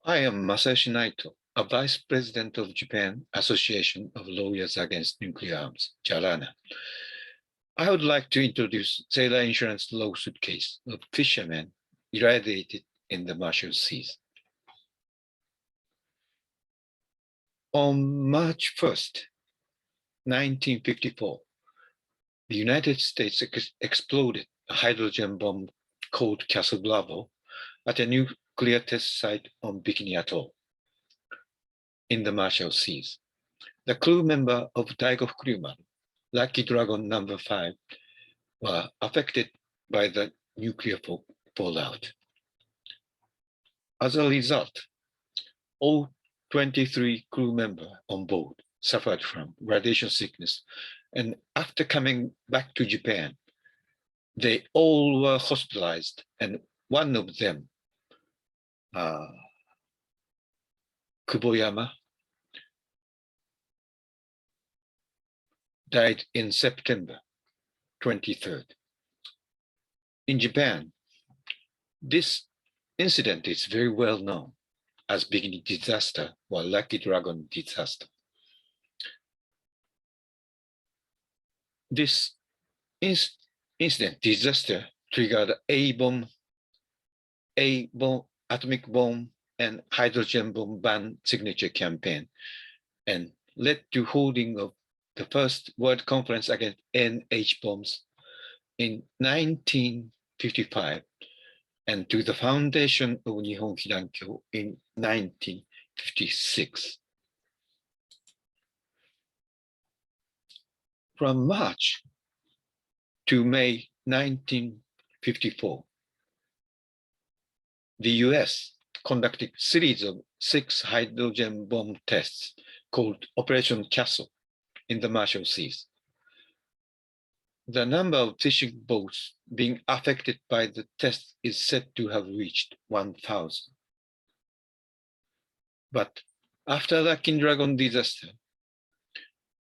I am Masayoshi Naito, a Vice President of Japan Association of Lawyers Against Nuclear Arms, IALANA. I would like to introduce sailor insurance lawsuit case of fishermen irradiated in the Marshall Seas. On March 1st, 1954, the United States exploded a hydrogen bomb called Castle Bravo at a nuclear test site on Bikini Atoll in the Marshall Seas. The crew member of Daigou Fukuryumaru, Lucky Dragon No. 5, were affected by the nuclear fallout. As a result, all 23 crew members on board suffered from radiation sickness, and after coming back to Japan, they all were hospitalized, and one of them, Kuboyama, died in September 23rd. In Japan, this incident is very well known as Bikini disaster or Lucky Dragon disaster. This incident disaster triggered atomic bomb and hydrogen bomb ban signature campaign and led to holding of the first World Conference against NH bombs in 1955 and to the foundation of Nihon Hirankyo in 1956. From March to May 1954, the US conducted a series of 6 hydrogen bomb tests called Operation Castle in the Marshall Seas. The number of fishing boats being affected by the test is said to have reached 1,000. But after the Lucky Dragon disaster,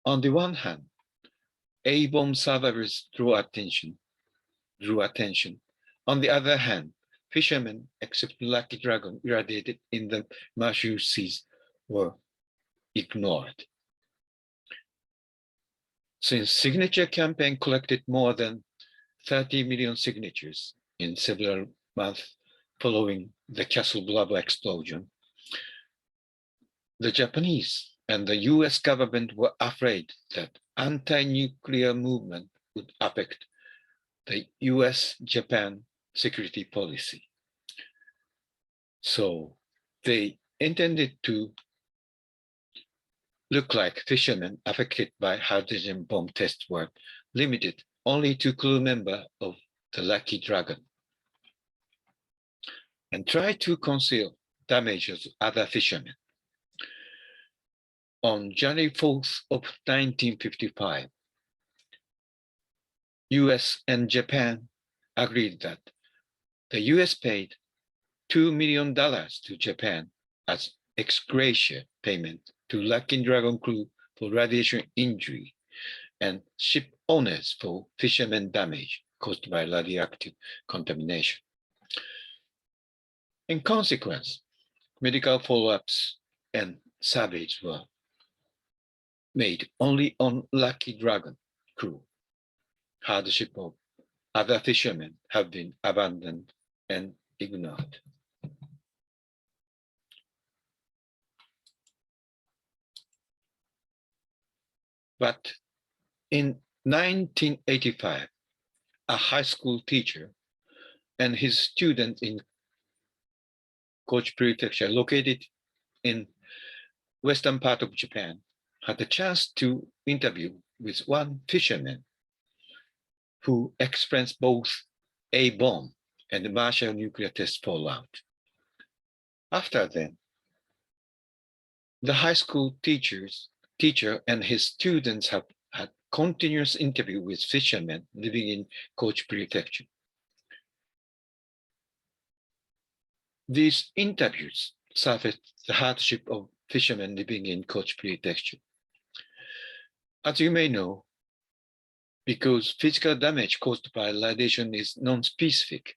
on the one hand, A-bomb survivors drew attention. On the other hand, fishermen, except Lucky Dragon irradiated in the Marshall Seas, were ignored. Since signature campaign collected more than 30 million signatures in several months following the Castle Bravo explosion, the Japanese and the US government were afraid that anti-nuclear movement would affect the US-Japan security policy. So they intended to look like fishermen affected by hydrogen bomb test were limited only to crew members of the Lucky Dragon and try to conceal damages of other fishermen. On January 4th of 1955, US and Japan agreed that the US paid $2 million to Japan as ex gratia payment to Lucky Dragon crew for radiation injury and ship owners for fishermen damage caused by radioactive contamination. In consequence, medical follow-ups and surveys were made only on Lucky Dragon crew. Hardship of other fishermen have been abandoned and ignored. But in 1985, a high school teacher and his student in Kochi Prefecture, located in western part of Japan, had the chance to interview with one fisherman who experienced both a bomb and the Marshall nuclear test fallout. After then, the high school teacher and his students have had continuous interview with fishermen living in Kochi Prefecture. These interviews surfaced the hardship of fishermen living in Kochi Prefecture. As you may know, because physical damage caused by radiation is non-specific,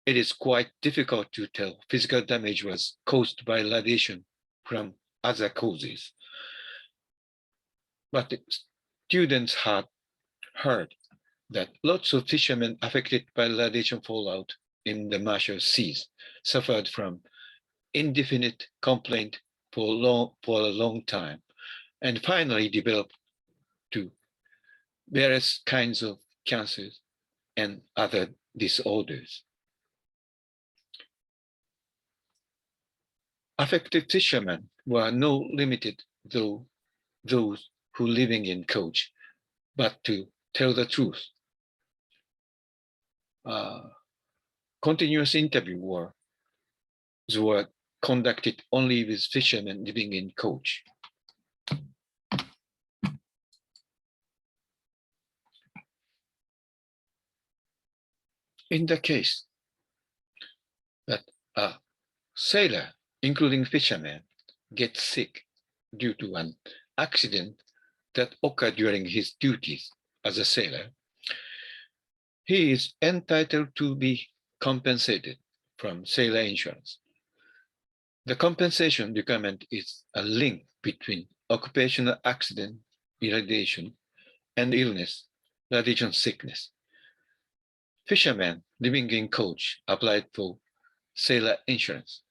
it is quite difficult to tell physical damage was caused by radiation from other causes. But the students had heard that lots of fishermen affected by radiation fallout in the Marshall Seas suffered from indefinite complaint for a long time, and finally developed to various kinds of cancers and other disorders. Affected fishermen were no limited though those who living in coach, but to tell the truth, continuous interviews were conducted only with fishermen living in coach. In the case that a sailor, including fishermen, gets sick due to an accident that occurred during his duties as a sailor, he is entitled to be compensated from sailor insurance. The compensation requirement is a link between occupational accident, irradiation, and illness, radiation sickness. Fishermen living in coach applied for sailor insurance,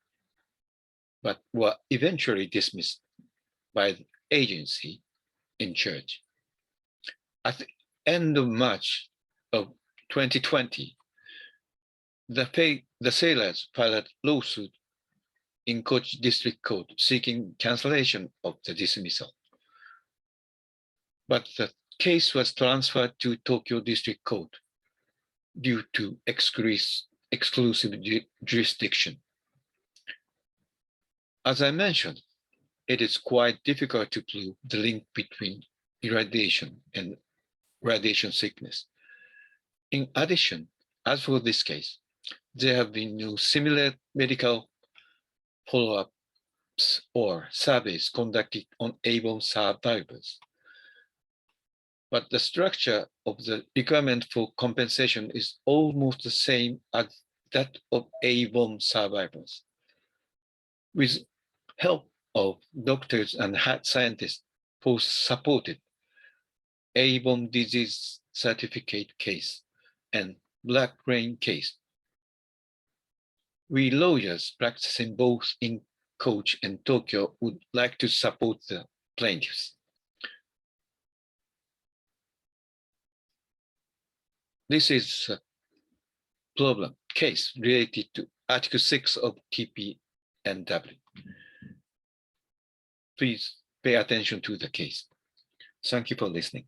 but were eventually dismissed by the agency in charge. At the end of March of 2020, the sailors filed a lawsuit in Kochi District Court seeking cancellation of the dismissal. But the case was transferred to Tokyo District Court due to exclusive jurisdiction. As I mentioned, it is quite difficult to prove the link between irradiation and radiation sickness. In addition, as for this case, there have been no similar medical follow-ups or surveys conducted on A-bomb survivors. But the structure of the requirement for compensation is almost the same as that of A-bomb survivors. With help of doctors and scientists who supported A-bomb disease certificate case and Black Rain case, we lawyers practicing both in Kochi and Tokyo would like to support the plaintiffs. This is a problem case related to Article 6 of TPNW. Please pay attention to the case. Thank you for listening.